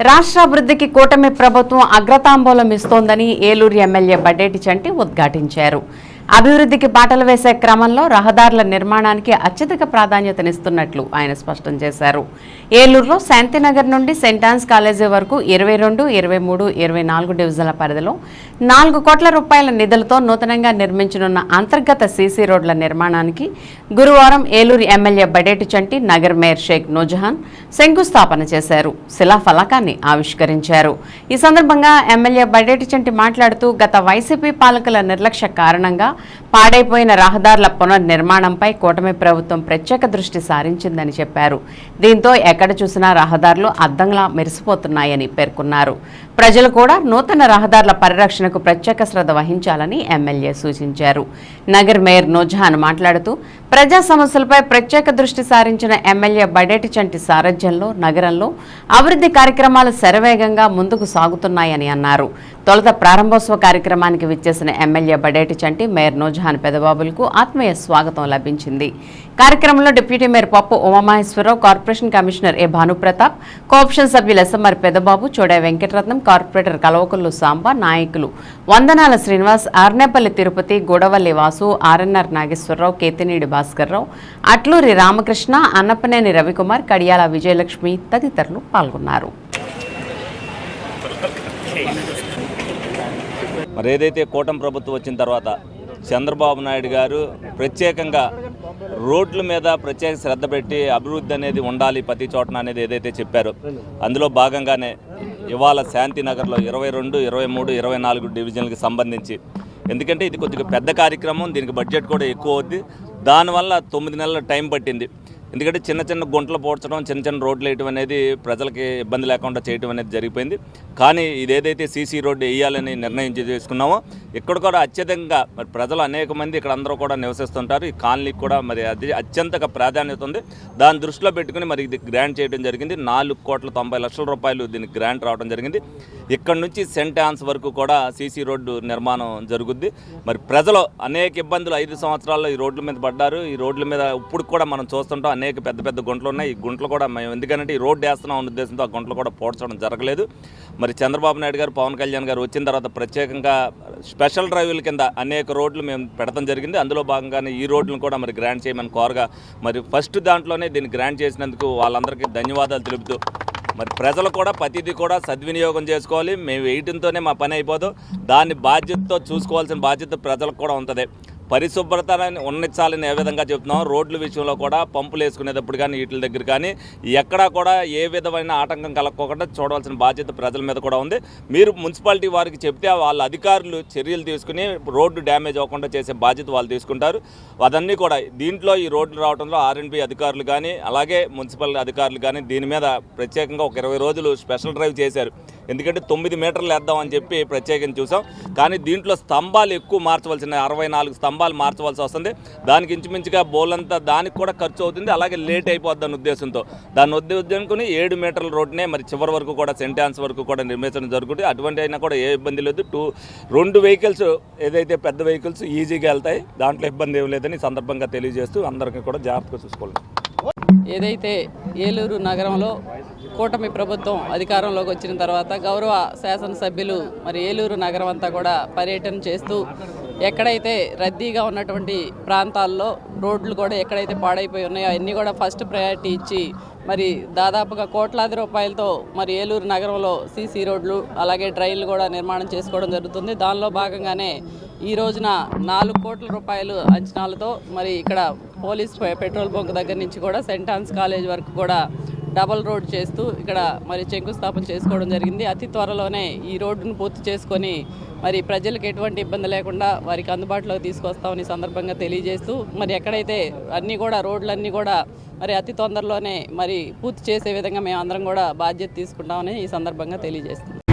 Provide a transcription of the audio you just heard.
రాష్ట్రాభివృద్ధికి కూటమి ప్రభుత్వం అగ్రతాంబూలం ఇస్తోందని ఏలూరు ఎమ్మెల్యే బడ్డేటి చంటి ఉద్ఘాటించారు. అభివృద్ధికి బాటలు వేసే క్రమంలో రహదారుల నిర్మాణానికి అత్యధిక ప్రాధాన్యతనిస్తున్నట్లు ఆయన స్పష్టం చేశారు. ఏలూరులో శాంతినగర్ నుండి సెయింట్ ఆన్స్ కాలేజీ వరకు 22, 23, 24 డివిజన్ల పరిధిలో 4 కోట్ల రూపాయల నిధులతో నూతనంగా నిర్మించనున్న అంతర్గత సీసీ రోడ్ల నిర్మాణానికి గురువారం ఏలూరు ఎమ్మెల్యే బడ్డేటి చంటి నగర్ మేయర్ షేక్ నూజహాన్ శంకుస్థాపన చేశారు. శిలాఫలకాన్ని ఆవిష్కరించారు. ఈ సందర్భంగా ఎమ్మెల్యే బడ్డేటి చంటి మాట్లాడుతూ గత వైసీపీ పాలకుల నిర్లక్ష్య కారణంగా పాడైపోయిన రహదారుల పునర్నిర్మాణంపై కూటమి ప్రభుత్వం ప్రత్యేక దృష్టి సారించిందని చెప్పారు. దీంతో ఎక్కడ చూసినా రహదారులు అద్దంలా మెరిసిపోతున్నాయని పేర్కొన్నారు. ప్రజలు కూడా నూతన రహదారుల పరిరక్షణకు ప్రత్యేక శ్రద్ధ వహించాలని ఎమ్మెల్యే సూచించారు. నగర్ మేయర్ నూజహాన్ మాట్లాడుతూ ప్రజా సమస్యలపై ప్రత్యేక దృష్టి సారించిన ఎమ్మెల్యే బడ్డేటి చంటి సారథ్యంలో నగరంలో అభివృద్ధి కార్యక్రమాలు శరవేగంగా ముందుకు సాగుతున్నాయని అన్నారు. తొలుత ప్రారంభోత్సవ కార్యక్రమానికి విచ్చేసిన ఎమ్మెల్యే బడ్డేటి చంటి మేయర్ నూజహాన్ పెదబాబులకు ఆత్మీయ స్వాగతం లభించింది. కార్యక్రమంలో డిప్యూటీ మేయర్ పప్పు ఉమామహేశ్వరరావు, కార్పొరేషన్ కమిషనర్ ఏ భానుప్రతాప్, కోఆప్షన్ సభ్యులు ఎస్ఎంఆర్ పెదబాబు, చోడే వెంకటరత్నం, కార్పొరేటర్ కలవకుల్లు సాంబ, నాయకులు వందనాల శ్రీనివాస్, ఆర్నేపల్లి తిరుపతి, గూడవల్లి వాసు, ఆర్ఎన్ఆర్ నాగేశ్వరరావు, కేతినీడి భాస్కర్రావు, అట్లూరి రామకృష్ణ, అన్నపనేని రవికుమార్, కడియాల విజయలక్ష్మి తదితరులు పాల్గొన్నారు. మరి ఏదైతే కూటమి ప్రభుత్వం వచ్చిన తర్వాత చంద్రబాబు నాయుడు గారు ప్రత్యేకంగా రోడ్ల మీద ప్రత్యేక శ్రద్ధ పెట్టి అభివృద్ధి అనేది ఉండాలి ప్రతి చోటన అనేది ఏదైతే చెప్పారో అందులో భాగంగానే ఇవాళ శాంతినగర్లో 22, 23, 24 డివిజన్లకి సంబంధించి, ఎందుకంటే ఇది కొద్దిగా పెద్ద కార్యక్రమం, దీనికి బడ్జెట్ కూడా ఎక్కువ అవుద్ది. దానివల్ల 9 నెలల టైం పట్టింది. ఎందుకంటే చిన్న చిన్న గుంటలు పోడ్చడం, చిన్న చిన్న రోడ్లు వేయటం అనేది ప్రజలకి ఇబ్బంది లేకుండా చేయటం అనేది జరిగిపోయింది. కానీ ఇదేదైతే సీసీ రోడ్డు వేయాలని నిర్ణయం చేసుకున్నామో ఇక్కడ కూడా అత్యధికంగా మరి ప్రజలు అనేక మంది ఇక్కడ అందరూ కూడా నివసిస్తుంటారు. ఈ కాలనీకి కూడా మరి అది అత్యంత ప్రాధాన్యత ఉంది. దాన్ని దృష్టిలో పెట్టుకుని మరి ఇది గ్రాంట్ చేయడం జరిగింది. 4,90,00,000 రూపాయలు దీనికి గ్రాంట్ రావడం జరిగింది. ఇక్కడ నుంచి సెయింట్ ఆన్స్ వరకు కూడా సీసీ రోడ్డు నిర్మాణం జరుగుద్ది. మరి ప్రజలు అనేక ఇబ్బందులు 5 సంవత్సరాల్లో ఈ రోడ్ల మీద పడ్డారు. ఈ రోడ్ల మీద ఇప్పుడు కూడా మనం చూస్తుంటాం అనేక పెద్ద పెద్ద గుంటలు ఉన్నాయి. ఈ గుంటలు కూడా మేము ఎందుకంటే ఈ రోడ్డు వేస్తున్నాం అన్న ఉద్దేశంతో ఆ గుంటలు కూడా పోడ్చడం జరగలేదు. మరి చంద్రబాబు నాయుడు గారు, పవన్ కళ్యాణ్ గారు వచ్చిన తర్వాత ప్రత్యేకంగా స్పెషల్ డ్రైవ్ల కింద అనేక రోడ్లు మేము పెడతాం జరిగింది. అందులో భాగంగానే ఈ రోడ్లను కూడా మరి గ్రాంట్ చేయమని కోరగా మరి ఫస్ట్ దాంట్లోనే దీన్ని గ్రాంట్ చేసినందుకు వాళ్ళందరికీ ధన్యవాదాలు తెలుపుతూ మరి ప్రజలు కూడా ప్రతిదీ కూడా సద్వినియోగం చేసుకోవాలి. మేము వేయటంతోనే మా పని అయిపోదు, దాన్ని బాధ్యతతో చూసుకోవాల్సిన బాధ్యత ప్రజలకు కూడా ఉంటుంది. పరిశుభ్రతని ఉన్నించాలని ఏ విధంగా చెప్తున్నాం, రోడ్ల విషయంలో కూడా పంపులు వేసుకునేటప్పుడు కానీ వీటి దగ్గర కానీ ఎక్కడా కూడా ఏ విధమైన ఆటంకం కలగకుండా చూడవలసిన బాధ్యత ప్రజల మీద కూడా ఉంది. మీరు మున్సిపాలిటీ వారికి చెప్తే వాళ్ళ అధికారులు చర్యలు తీసుకుని రోడ్డు డ్యామేజ్ అవ్వకుండా చేసే బాధ్యత వాళ్ళు తీసుకుంటారు. అదన్నీ కూడా దీంట్లో ఈ రోడ్లు రావడంలో ఆర్ఎండ్బి అధికారులు కానీ అలాగే మున్సిపల్ అధికారులు కానీ దీని మీద ప్రత్యేకంగా ఒక 20 రోజులు స్పెషల్ డ్రైవ్ చేశారు. ఎందుకంటే 9 మీటర్లు వేద్దామని చెప్పి ప్రత్యేకంగా చూసాం. కానీ దీంట్లో స్తంభాలు ఎక్కువ మార్చవలసిన 64 స్తంభాలు మార్చవలసి వస్తుంది. దానికి ఇంచుమించుగా బోలంతా దానికి కూడా ఖర్చు అవుతుంది. అలాగే లేట్ అయిపోద్ది అన్న ఉద్దేశంతో దాన్ని ఉద్దేశించుకుని 7 మీటర్ల రోడ్డునే మరి చివరి వరకు కూడా సెయింట్ ఆన్స్ వరకు కూడా నిర్మించడం జరుగుతుంది. అటువంటి అయినా కూడా ఏ ఇబ్బంది లేదు. 2 వెహికల్స్ ఏదైతే పెద్ద వెహికల్స్ ఈజీగా వెళ్తాయి, దాంట్లో ఇబ్బంది ఏం లేదని సందర్భంగా తెలియజేస్తూ అందరికీ కూడా జాగ్రత్తగా చూసుకోవాలి. ఏదైతే ఏలూరు నగరంలో కూటమి ప్రభుత్వం అధికారంలోకి వచ్చిన తర్వాత గౌరవ శాసనసభ్యులు మరి ఏలూరు నగరం అంతా కూడా పర్యటన చేస్తూ ఎక్కడైతే రద్దీగా ఉన్నటువంటి ప్రాంతాల్లో రోడ్లు కూడా ఎక్కడైతే పాడైపోయి ఉన్నాయో అవన్నీ కూడా ఫస్ట్ ప్రయారిటీ ఇచ్చి మరి దాదాపుగా కోట్లాది రూపాయలతో మరి ఏలూరు నగరంలో సీసీ రోడ్లు అలాగే డ్రైన్లు కూడా నిర్మాణం చేసుకోవడం జరుగుతుంది. దానిలో భాగంగానే ఈ రోజున 4 కోట్ల రూపాయలు అంచనాలతో మరి ఇక్కడ పోలీస్ పెట్రోల్ బంక్ దగ్గర నుంచి కూడా సెయింట్ ఆన్స్ కాలేజ్ వరకు కూడా డబల్ రోడ్ చేస్తూ ఇక్కడ మరి శంకుస్థాపన చేసుకోవడం జరిగింది. అతి త్వరలోనే ఈ రోడ్డును పూర్తి చేసుకొని మరి ప్రజలకు ఎటువంటి ఇబ్బంది లేకుండా వారికి అందుబాటులోకి తీసుకొస్తామని సందర్భంగా తెలియజేస్తూ మరి ఎక్కడైతే అన్నీ కూడా రోడ్లన్నీ కూడా మరి అతి తొందరలోనే మరి పూర్తి చేసే విధంగా మేము అందరం కూడా బాధ్యత తీసుకుంటామని ఈ సందర్భంగా తెలియజేస్తుంది.